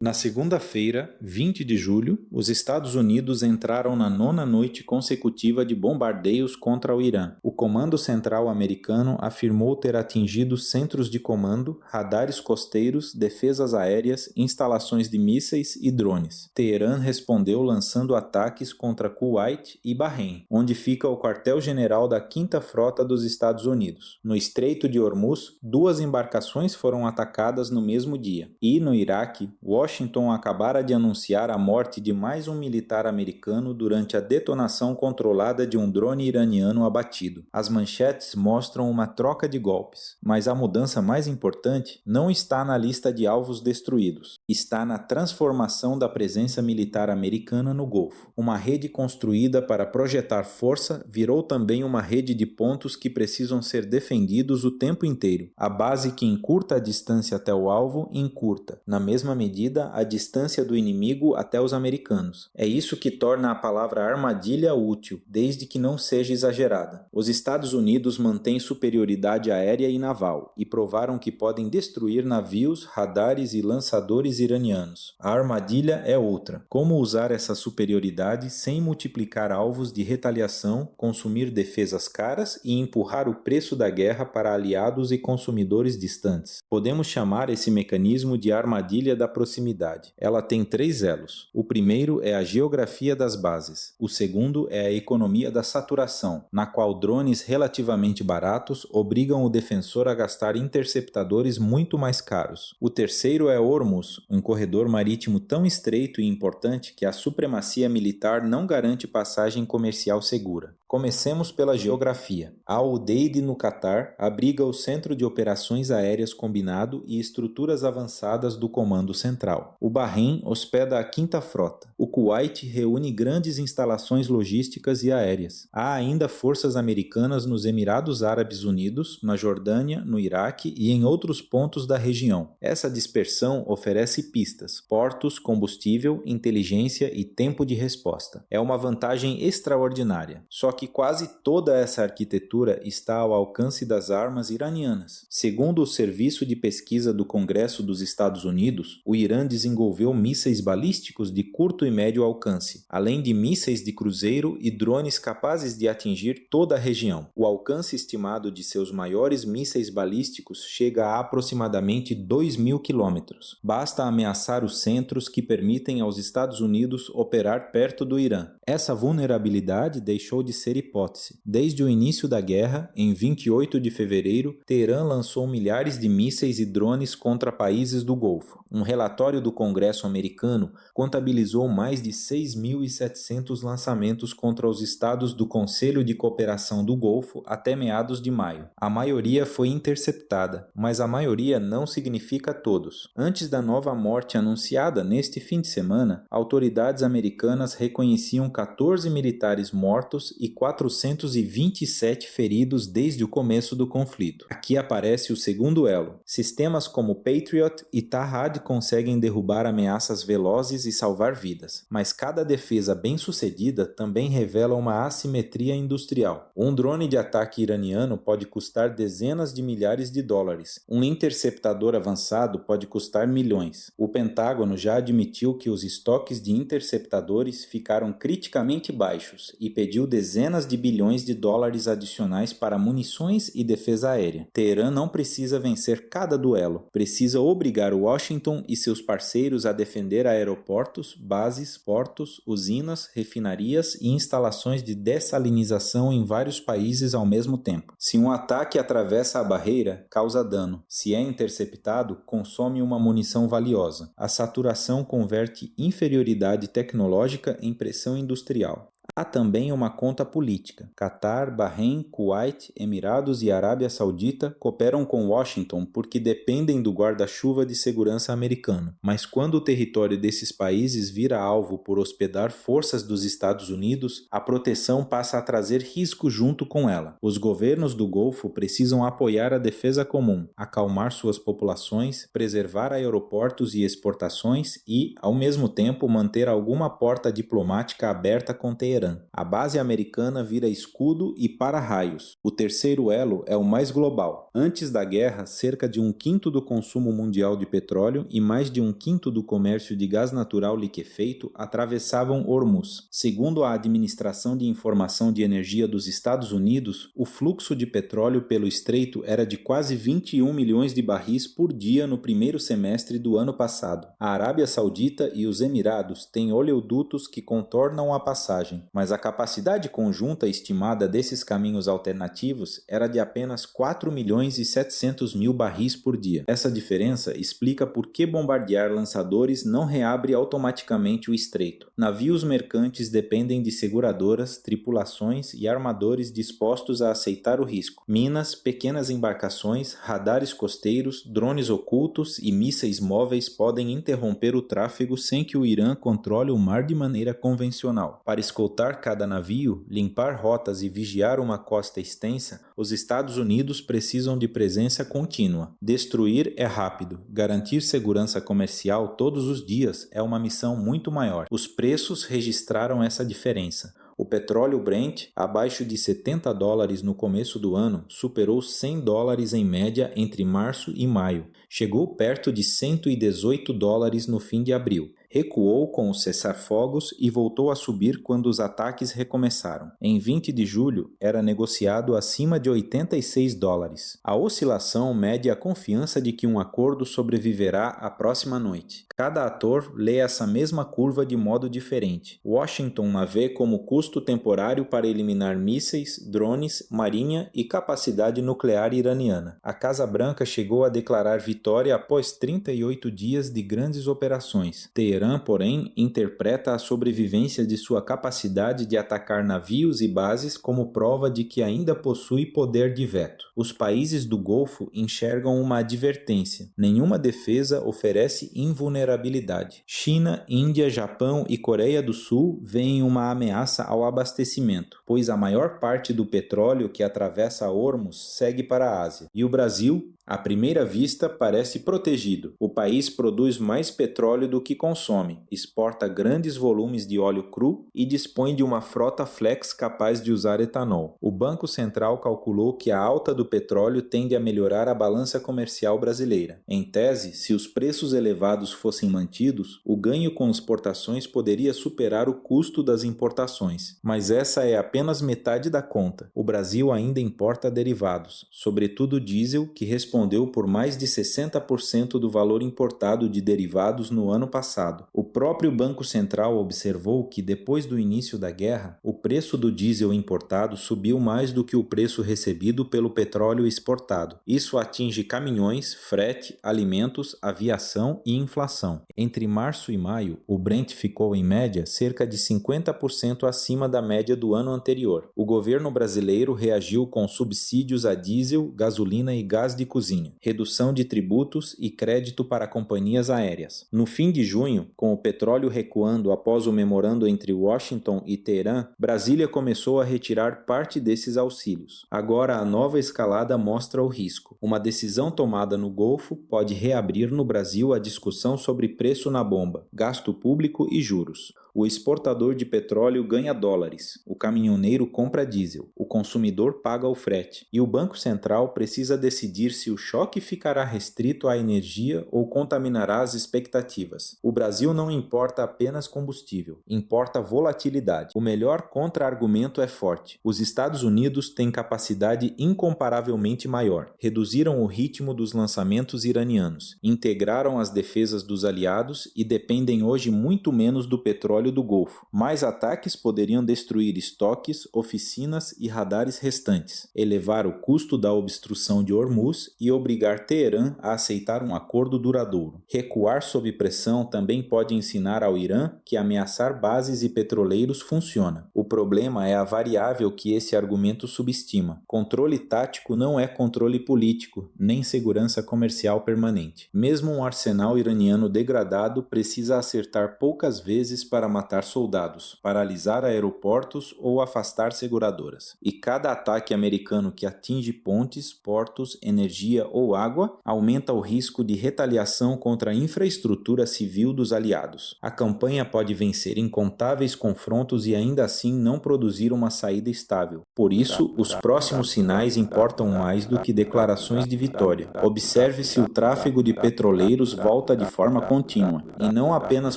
Na segunda-feira, 20 de julho, os Estados Unidos entraram na nona noite consecutiva de bombardeios contra o Irã. O Comando Central americano afirmou ter atingido centros de comando, radares costeiros, defesas aéreas, instalações de mísseis e drones. Teherã respondeu lançando ataques contra Kuwait e Bahrein, onde fica o quartel-general da 5ª Frota dos Estados Unidos. No Estreito de Hormuz, 2 embarcações foram atacadas no mesmo dia. E, no Iraque, Washington acabara de anunciar a morte de mais um militar americano durante a detonação controlada de um drone iraniano abatido. As manchetes mostram uma troca de golpes, mas a mudança mais importante não está na lista de alvos destruídos, está na transformação da presença militar americana no Golfo. Uma rede construída para projetar força virou também uma rede de pontos que precisam ser defendidos o tempo inteiro. A base que encurta a distância até o alvo encurta, na mesma medida, a distância do inimigo até os americanos. É isso que torna a palavra armadilha útil, desde que não seja exagerada. Os Estados Unidos mantêm superioridade aérea e naval, e provaram que podem destruir navios, radares e lançadores iranianos. A armadilha é outra. Como usar essa superioridade sem multiplicar alvos de retaliação, consumir defesas caras e empurrar o preço da guerra para aliados e consumidores distantes? Podemos chamar esse mecanismo de armadilha da proximidade. Ela tem 3 elos. O primeiro é a geografia das bases. O segundo é a economia da saturação, na qual drones relativamente baratos obrigam o defensor a gastar interceptadores muito mais caros. O terceiro é Hormuz, um corredor marítimo tão estreito e importante que a supremacia militar não garante passagem comercial segura. Comecemos pela geografia. A Udeid, no Catar, abriga o Centro de Operações Aéreas Combinado e estruturas avançadas do Comando Central. O Bahrein hospeda a 5ª Frota. O Kuwait reúne grandes instalações logísticas e aéreas. Há ainda forças americanas nos Emirados Árabes Unidos, na Jordânia, no Iraque e em outros pontos da região. Essa dispersão oferece pistas, portos, combustível, inteligência e tempo de resposta. É uma vantagem extraordinária. Só que quase toda essa arquitetura está ao alcance das armas iranianas. Segundo o Serviço de Pesquisa do Congresso dos Estados Unidos, o Irã desenvolveu mísseis balísticos de curto e médio alcance, além de mísseis de cruzeiro e drones capazes de atingir toda a região. O alcance estimado de seus maiores mísseis balísticos chega a aproximadamente 2.000 quilômetros. Basta ameaçar os centros que permitem aos Estados Unidos operar perto do Irã. Essa vulnerabilidade deixou de ser hipótese. Desde o início da guerra, em 28 de fevereiro, Teherã lançou milhares de mísseis e drones contra países do Golfo. Um relatório do Congresso americano contabilizou mais de 6.700 lançamentos contra os estados do Conselho de Cooperação do Golfo até meados de maio. A maioria foi interceptada, mas a maioria não significa todos. Antes da nova morte anunciada neste fim de semana, autoridades americanas reconheciam 14 militares mortos e 427 feridos desde o começo do conflito. Aqui aparece o segundo elo. Sistemas como Patriot e Tahad conseguem derrubar ameaças velozes e salvar vidas, mas cada defesa bem-sucedida também revela uma assimetria industrial. Um drone de ataque iraniano pode custar dezenas de milhares de dólares. Um interceptador avançado pode custar milhões. O Pentágono já admitiu que os estoques de interceptadores ficaram criticamente baixos e pediu dezenas de bilhões de dólares adicionais para munições e defesa aérea. Teherã não precisa vencer cada duelo, precisa obrigar Washington e seus parceiros a defender aeroportos, bases, portos, usinas, refinarias e instalações de dessalinização em vários países ao mesmo tempo. Se um ataque atravessa a barreira, causa dano. Se é interceptado, consome uma munição valiosa. A saturação converte inferioridade tecnológica em pressão industrial. Há também uma conta política. Catar, Bahrein, Kuwait, Emirados e Arábia Saudita cooperam com Washington porque dependem do guarda-chuva de segurança americano. Mas quando o território desses países vira alvo por hospedar forças dos Estados Unidos, a proteção passa a trazer risco junto com ela. Os governos do Golfo precisam apoiar a defesa comum, acalmar suas populações, preservar aeroportos e exportações e, ao mesmo tempo, manter alguma porta diplomática aberta com Teherã. Teherã. A base americana vira escudo e para-raios. O terceiro elo é o mais global. Antes da guerra, cerca de 1/5 do consumo mundial de petróleo e mais de 1/5 do comércio de gás natural liquefeito atravessavam Hormuz. Segundo a Administração de Informação de Energia dos Estados Unidos, o fluxo de petróleo pelo estreito era de quase 21 milhões de barris por dia no primeiro semestre do ano passado. A Arábia Saudita e os Emirados têm oleodutos que contornam a passagem, mas a capacidade conjunta estimada desses caminhos alternativos era de apenas 4 milhões e 700 mil barris por dia. Essa diferença explica por que bombardear lançadores não reabre automaticamente o estreito. Navios mercantes dependem de seguradoras, tripulações e armadores dispostos a aceitar o risco. Minas, pequenas embarcações, radares costeiros, drones ocultos e mísseis móveis podem interromper o tráfego sem que o Irã controle o mar de maneira convencional. Para escoltar cada navio, limpar rotas e vigiar uma costa extensa, os Estados Unidos precisam de presença contínua. Destruir é rápido, garantir segurança comercial todos os dias é uma missão muito maior. Os preços registraram essa diferença. O petróleo Brent, abaixo de $70 no começo do ano, superou $100 em média entre março e maio. Chegou perto de $118 no fim de abril. Recuou com o cessar-fogos e voltou a subir quando os ataques recomeçaram. Em 20 de julho, era negociado acima de $86. A oscilação mede a confiança de que um acordo sobreviverá à próxima noite. Cada ator lê essa mesma curva de modo diferente. Washington a vê como custo temporário para eliminar mísseis, drones, marinha e capacidade nuclear iraniana. A Casa Branca chegou a declarar vitória após 38 dias de grandes operações. Teherã, porém, interpreta a sobrevivência de sua capacidade de atacar navios e bases como prova de que ainda possui poder de veto. Os países do Golfo enxergam uma advertência. Nenhuma defesa oferece invulnerabilidade. China, Índia, Japão e Coreia do Sul veem uma ameaça ao abastecimento, pois a maior parte do petróleo que atravessa Hormuz segue para a Ásia. E o Brasil, à primeira vista, parece protegido. O país produz mais petróleo do que consome, exporta grandes volumes de óleo cru e dispõe de uma frota flex capaz de usar etanol. O Banco Central calculou que a alta do petróleo tende a melhorar a balança comercial brasileira. Em tese, se os preços elevados fossem mantidos, o ganho com exportações poderia superar o custo das importações. Mas essa é apenas metade da conta. O Brasil ainda importa derivados, sobretudo diesel, que respondeu por mais de 60% do valor importado de derivados no ano passado. O próprio Banco Central observou que, depois do início da guerra, o preço do diesel importado subiu mais do que o preço recebido pelo petróleo exportado. Isso atinge caminhões, frete, alimentos, aviação e inflação. Entre março e maio, o Brent ficou, em média, cerca de 50% acima da média do ano anterior. O governo brasileiro reagiu com subsídios a diesel, gasolina e gás de cozinha, redução de tributos e crédito para companhias aéreas. No fim de junho, com o petróleo recuando após o memorando entre Washington e Teherã, Brasília começou a retirar parte desses auxílios. Agora a nova escalada mostra o risco. Uma decisão tomada no Golfo pode reabrir no Brasil a discussão sobre preço na bomba, gasto público e juros. O exportador de petróleo ganha dólares, o caminhoneiro compra diesel, o consumidor paga o frete, e o Banco Central precisa decidir se o choque ficará restrito à energia ou contaminará as expectativas. O Brasil não importa apenas combustível, importa volatilidade. O melhor contra-argumento é forte. Os Estados Unidos têm capacidade incomparavelmente maior, reduziram o ritmo dos lançamentos iranianos, integraram as defesas dos aliados e dependem hoje muito menos do petróleo do Golfo. Mais ataques poderiam destruir estoques, oficinas e radares restantes, elevar o custo da obstrução de Hormuz e obrigar Teherã a aceitar um acordo duradouro. Recuar sob pressão também pode ensinar ao Irã que ameaçar bases e petroleiros funciona. O problema é a variável que esse argumento subestima. Controle tático não é controle político, nem segurança comercial permanente. Mesmo um arsenal iraniano degradado precisa acertar poucas vezes para matar soldados, paralisar aeroportos ou afastar seguradoras. E cada ataque americano que atinge pontes, portos, energia ou água aumenta o risco de retaliação contra a infraestrutura civil dos aliados. A campanha pode vencer incontáveis confrontos e ainda assim não produzir uma saída estável. Por isso, os próximos sinais importam mais do que declarações de vitória. Observe se o tráfego de petroleiros volta de forma contínua, e não apenas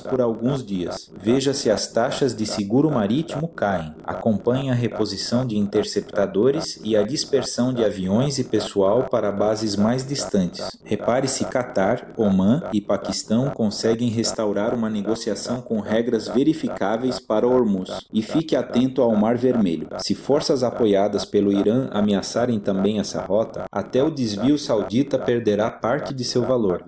por alguns dias. Veja se as taxas de seguro marítimo caem. Acompanhe a reposição de interceptadores e a dispersão de aviões e pessoal para bases mais distantes. Repare se Catar, Omã e Paquistão conseguem restaurar uma negociação com regras verificáveis para Hormuz. E fique atento ao Mar Vermelho. Se forças apoiadas pelo Irã ameaçarem também essa rota, até o desvio saudita perderá parte de seu valor.